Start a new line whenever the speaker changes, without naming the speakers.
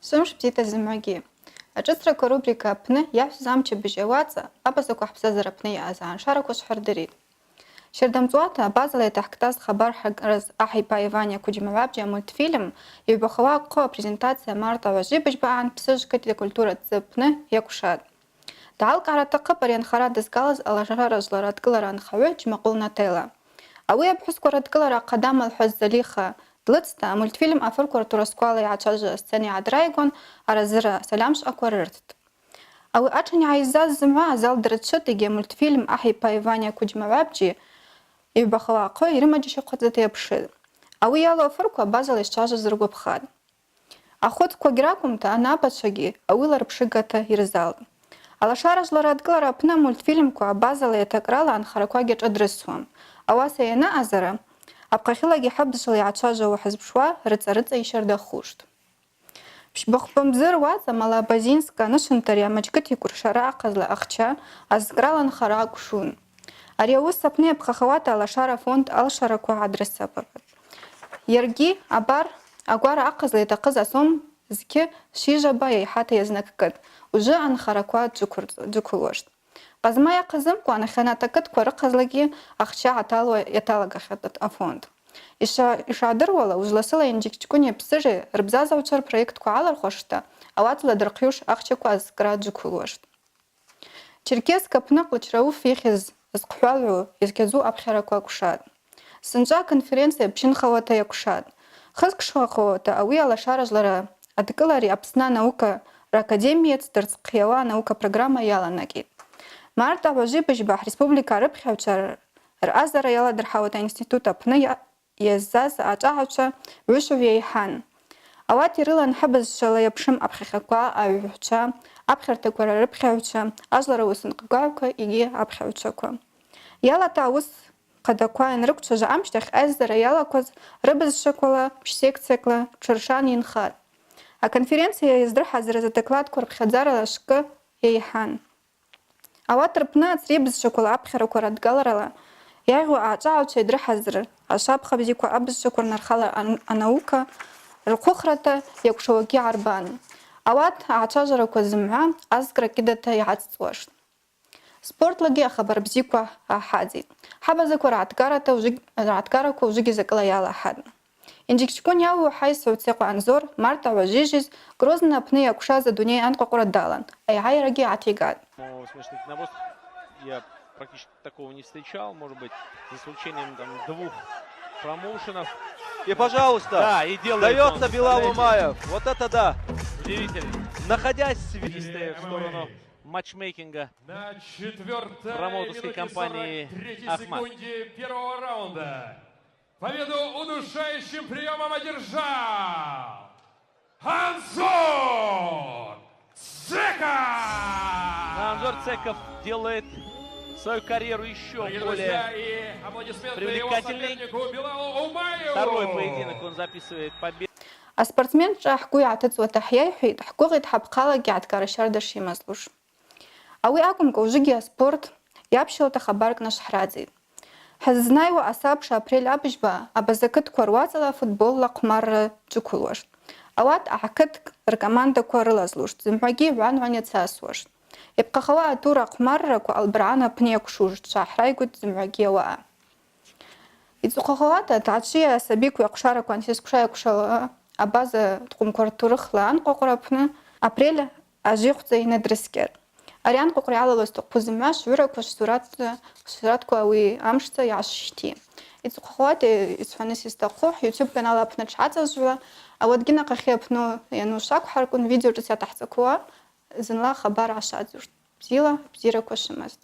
Шымш бзита зымгӏвагьи. Ашӏыцраква рубрика апны йахӏвзыз амча быжьауацӏа абазаква хӏпсазара апны йаъаз агӏаншараква швхӏырдыритӏ. Щардамцӏуата абазала йтахъктӏаз хабар хӏыркӏрыз Ахӏ йпа Иваня Куджьмагӏвабджьа амультфильм йгӏвбахауа ахъвы апрезентация Марта Гӏважвибыжьба псыжвкыт йкультура ТЗ апны йакӏвшатӏ. Дгӏалкӏгӏара атахъыпӏ ари анхара дызгалыз алашара радкӏылара анхагӏвы Джьмакъвыл Нателла. Ауи апхӏвысква радкӏылара ахъадам лхӏваз Залиха длыцта амультфильм афырква ртурасквала йгӏачважвара сцена йгӏадрайгуан аразыра сальамшвъаква рырттӏ. Ауи атшын йгӏайззаз зымгӏва азал дрычвытӏ йгьи амультфильм Ахӏ йпа Иваня Куджьмагӏвабджьи йгӏвбахауа ахъвы йрымаджьащахъвадзата йапшытӏ. Ауи йалу афырква базала йшчважваз ргвапхатӏ. Ахвыцквагьи ракӏвымта анапачвагьи ауила рпшыгата йырзалтӏ. Алашара радкӏылара апны амультфильмква базала йатакӏрала анхараквагьи шӏадрысуам. Ауаса йанаъазара апхъахьылагьи хӏыбзшвала йгӏачважвауа хӏызпшуа рыцӏа-рыцӏа йщардахуштӏ. Пщбыхъвбымбзы руацӏа Малообозинска анышвынтари амачкӏыт йкӏвыршара ахъазла ахча азкӏрала анхара акӏвшун. Ари ауыс апны йапхъахауата Алашара фонд алшараква гӏадрысапапатӏ. Йаргьи абар агвара ахъазла йтахъыз асом зкьы швижаба йайхӏата йазнакӏкӏытӏ, ужвы анхараква джвыквылуаштӏ. Къазма йахъазымкӏва анахьаната кытква рыхъазлагьи ахча йаталагахьатӏ афонд. Йшгӏадыруала ужвласыла йынджьыкчкӏвыни псыжи рбзазагӏвчва рпроектква гӏалырхуашта ауатла дырхъйуш ахчаква азкӏра джвыквылуаштӏ. Черкесск апны Къвычрауф йыхьыз зхъхӏвагӏву йызгьадзу апхьараква акӏвшатӏ. Сынчӏва конференция пщынхауата йакӏвшатӏ. Хызкшвахауата ауи алашара адкӏылари Апсны анаука ракадемиец дырцхъйауа анаука программа йаланакӏитӏ. Марта Гӏважвибыжьба республика рыпхьагӏвчва ръазара йаладырхӏауата институт апны йаззаз ачӏагӏагӏвчва гӏвышвыгӏв йайхӏан. Ауат йрылан хӏыбызшвала йапшым апхьахьаква, агӏвгӏвчва, апхьартаква рыпхьагӏвчва, ажвлара уысынкъвгагӏвква йгьи апхьагӏвчваква. Йалата ауыс хъадаква йанрыквчважва амщтахь айззара йалакваз рыбызшваквала пщсекциякла тшыршан йынхатӏ. Аконференция йыздырхӏазырыз адокладква рпхьадзарала швкӏы йайхӏан. Ауат рпны ацрибызшваквала апхьараква радгаларала йагъьу ачӏагӏагӏвчва йдрыхӏазыр ашвапха бзиква абызшваква рнархала анаука рхъвыхрата йакӏвшауагьи гӏарбан. Ауат агӏачважвараква зымгӏва азкӏра кӏьыдата йгӏацӏцӏуаштӏ. Спортлагьи ахабар бзиква гӏахӏадзитӏ. Хӏабазаква ргӏатгараква ужвыгьи закӏыла йалахӏатӏ. Йынджьыкчкӏвын йалу хайсыгӏв Цекъва Анзор Марта Гӏважвижьыз Грозно апны йакӏвшаз адуней анкъвакъвра далан, айгӏайрагьи гӏатйыгатӏ.
Я практически такого не встречал, может быть, за исключением двух промоушенов.
И, пожалуйста,
да, и
дается Билал Умаев. Вот это да.
Удивительно.
Находясь
в сторону матчмейкинга промоутерской компании Ахмат.
Первого раунда победу удушающим приемом одержал Анзор Цеков!
Анзор Цеков делает свою карьеру еще более привлекательной. Второй поединок он записывает победу.
Аспортсмен хӏгвы йгӏатыцӏуа йхӏйайхӏвитӏ хӏгвыгъитӏ хӏапхъала гьгӏаткӏаращардаш йымазлуш. Ауи акӏвымкӏва ужвыгьи аспорт йапщылата хабаркӏ нашвхӏрадзитӏ. Хӏыззнайуа асабша апрель абыжьба абазакытква руацӏала футболла хъвмарра джвыквылуаштӏ. Ауат агӏакыткӏ ркомандаква рылазлуштӏ, зымгӏвагьи гӏван-гӏван йацасуаштӏ. Йапхъахауа атур ахъвмарраква Албыргӏан апны йакӏвшуштӏ, швгӏахӏрайгвитӏ зымгӏвагьи ауаъа. Йцӏыхъвахауата тгӏачви асабикви акӏвшараква ансисквша йакӏвшала абаза ткъвымква ртурыхла анкъвакъвра апны апрель ажвихвцӏа йнадрыскӏьатӏ. Ари анкъвакъвра йгӏалалуаз атахъу зымгӏва швгӏвыраква швсуратква ауи амшта йгӏашвщти. Йцӏыхъвахауата йсхӏваныс йстахъу YouTube канал апны тшгӏацӏажвжвуа, ауатгьи накъахьи апны йану шваквхӏарквын видео шӏыц йатахӏцӏаквуа зынла хабар гӏашвадзуштӏ. Бзила, бзираква швымазтӏ.